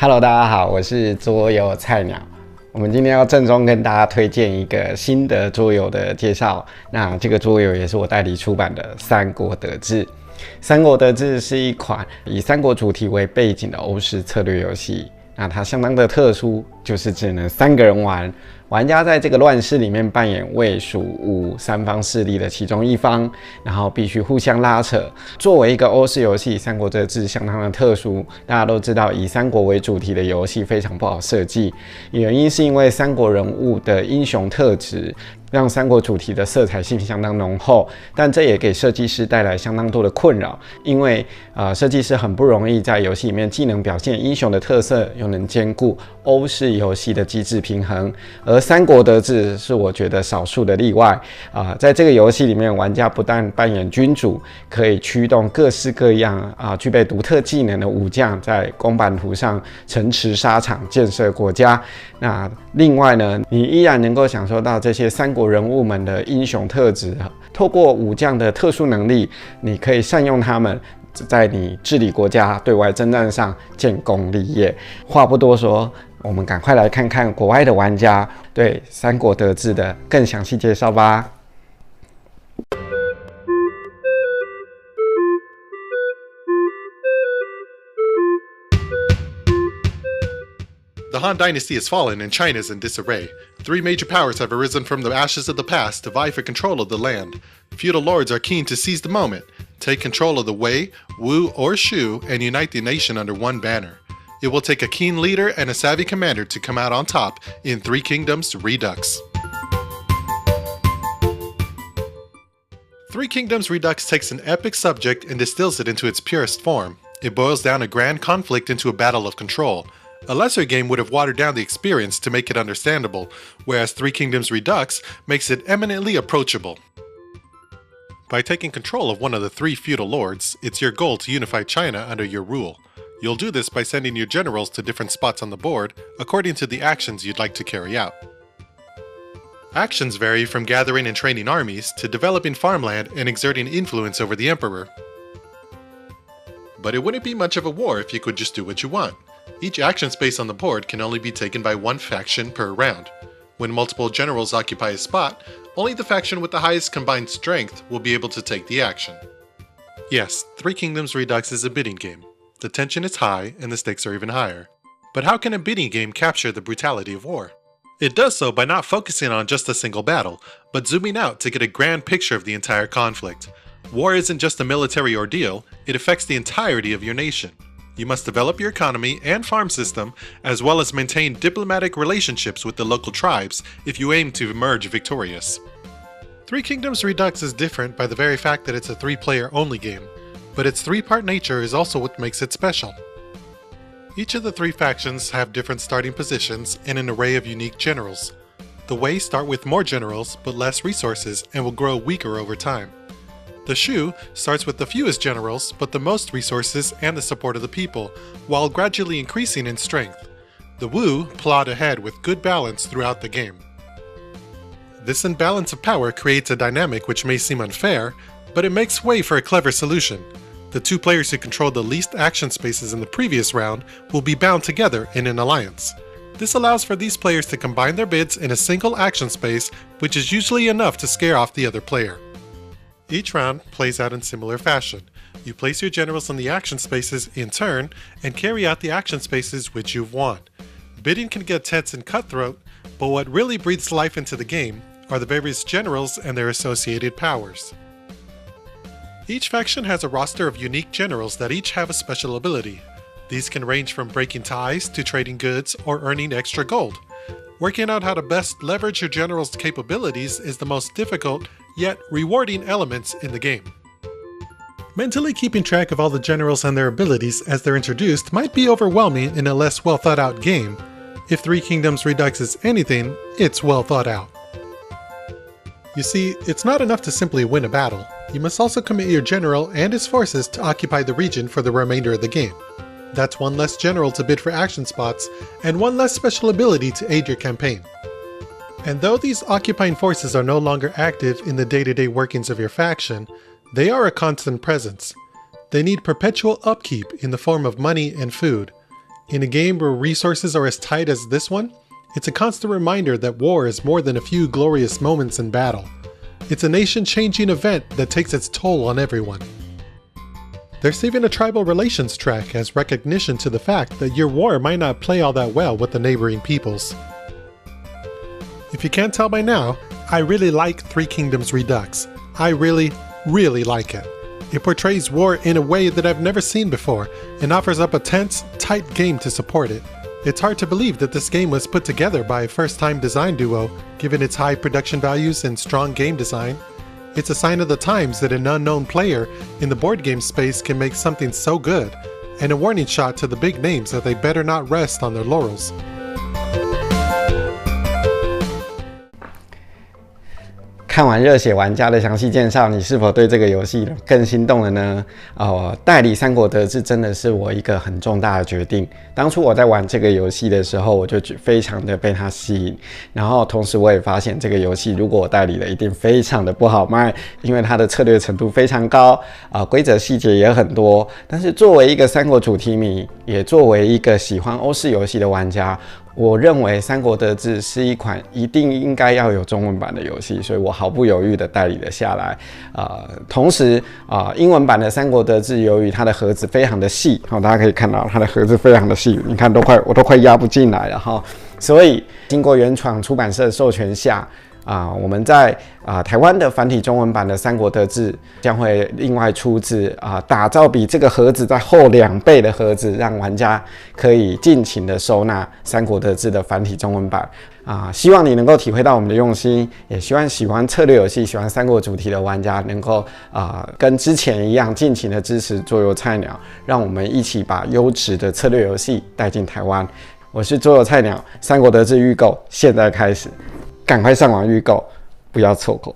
Hello， 大家好，我是桌游菜鸟。我们今天要郑重跟大家推荐一个新的桌游的介绍。那这个桌游也是我代理出版的《三国得志》。《三国得志》是一款以三国主题为背景的欧式策略游戏。那它相当的特殊，就是只能3个人玩。玩家在这个乱世里面扮演魏、蜀、吴3方势力的其中一方，然后必须互相拉扯。作为一个欧式游戏，《三国得志》相当的特殊。大家都知道，以三国为主题的游戏非常不好设计，原因是因为三国人物的英雄特质让三国主题的色彩性相当浓厚，但这也给设计师带来相当多的困扰，因为设计师很不容易在游戏里面既能表现英雄的特色，又能兼顾欧式游戏的机制平衡。而三国得志是我觉得少数的例外在这个游戏里面，玩家不但扮演君主，可以驱动各式各样具备独特技能的武将，在公版图上城池沙场建设国家。那另外呢，你依然能够享受到这些三国人物们的英雄特质，透过武将的特殊能力，你可以善用他们，在你治理国家、对外征战上建功立业。话不多说，我们赶快来看看国外的玩家对《三国得志》的更详细介绍吧。The Han Dynasty has fallen and China is in disarray. 3 major powers have arisen from the ashes of the past to vie for control of the land. Feudal lords are keen to seize the moment, take control of the Wei, Wu, or Shu, and unite the nation under one banner. It will take a keen leader and a savvy commander to come out on top in Three Kindoms Redux. Three Kindoms Redux takes an epic subject and distills it into its purest form. It boils down a grand conflict into a battle of control. A lesser game would have watered down the experience to make it understandable, whereas Three Kindoms Redux makes it eminently approachable. By taking control of one of the 3 feudal lords, it's your goal to unify China under your rule. You'll do this by sending your generals to different spots on the board according to the actions you'd like to carry out. Actions vary from gathering and training armies to developing farmland and exerting influence over the emperor. But it wouldn't be much of a war if you could just do what you want. Each action space on the board can only be taken by one faction per round. When multiple generals occupy a spot, only the faction with the highest combined strength will be able to take the action. Yes, Three Kindoms Redux is a bidding game. The tension is high and the stakes are even higher. But how can a bidding game capture the brutality of war? It does so by not focusing on just a single battle, but zooming out to get a grand picture of the entire conflict. War isn't just a military ordeal, it affects the entirety of your nation. You must develop your economy and farm system, as well as maintain diplomatic relationships with the local tribes if you aim to emerge victorious. Three Kindoms Redux is different by the very fact that it's a 3-player only game, but its 3-part nature is also what makes it special. Each of the 3 factions have different starting positions and an array of unique generals. The Wei start with more generals but less resources and will grow weaker over time. The Shu starts with the fewest generals but the most resources and the support of the people, while gradually increasing in strength. The Wu plod ahead with good balance throughout the game. This imbalance of power creates a dynamic which may seem unfair, but it makes way for a clever solution. The 2 players who controlled the least action spaces in the previous round will be bound together in an alliance. This allows for these players to combine their bids in a single action space, which is usually enough to scare off the other player. Each round plays out in similar fashion. You place your generals in the action spaces in turn and carry out the action spaces which you've won. Bidding can get tense and cutthroat, but what really breathes life into the game are the various generals and their associated powers. Each faction has a roster of unique generals that each have a special ability. These can range from breaking ties to trading goods or earning extra gold. Working out how to best leverage your general's capabilities is the most difficult yet rewarding elements in the game. Mentally keeping track of all the generals and their abilities as they're introduced might be overwhelming in a less well thought out game. If Three Kindoms Redux is anything, it's well thought out. You see, it's not enough to simply win a battle. You must also commit your general and his forces to occupy the region for the remainder of the game. That's 1 less general to bid for action spots, and 1 less special ability to aid your campaign. And though these occupying forces are no longer active in the day-to-day workings of your faction, they are a constant presence. They need perpetual upkeep in the form of money and food. In a game where resources are as tight as this one, it's a constant reminder that war is more than a few glorious moments in battle. It's a nation-changing event that takes its toll on everyone. There's even a tribal relations track as recognition to the fact that your war might not play all that well with the neighboring peoples. If you can't tell by now, I really like Three Kindoms Redux. I really like it. It portrays war in a way that I've never seen before and offers up a tense, tight game to support it. It's hard to believe that this game was put together by a first-time design duo, given its high production values and strong game design. It's a sign of the times that an unknown player in the board game space can make something so good, and a warning shot to the big names that they better not rest on their laurels. 看完热血玩家的详细介绍，你是否对这个游戏更心动了呢？代理三国得志真的是我一个很重大的决定。当初我在玩这个游戏的时候，我就非常的被它吸引，然后同时我也发现这个游戏如果我代理了，一定非常的不好卖，因为它的策略程度非常高，规则细节也很多。但是作为一个三国主题迷，也作为一个喜欢欧式游戏的玩家，我认为《三国得志》是一款一定应该要有中文版的游戏，所以我毫不犹豫的代理了下来。同时英文版的《三国得志》由于它的盒子非常的细，大家可以看到它的盒子非常的细，你看我都快压不进来了哈。所以经过原创出版社授权下，我们在台湾的繁体中文版的《三国得志》将会另外出自打造比这个盒子再厚2倍的盒子，让玩家可以尽情的收纳《三国得志》的繁体中文版。希望你能够体会到我们的用心，也希望喜欢策略游戏、喜欢三国主题的玩家能够跟之前一样尽情的支持桌游菜鸟，让我们一起把优质的策略游戏带进台湾。我是桌游菜鸟，《三国得志》预购现在开始。赶快上网预购，不要错过。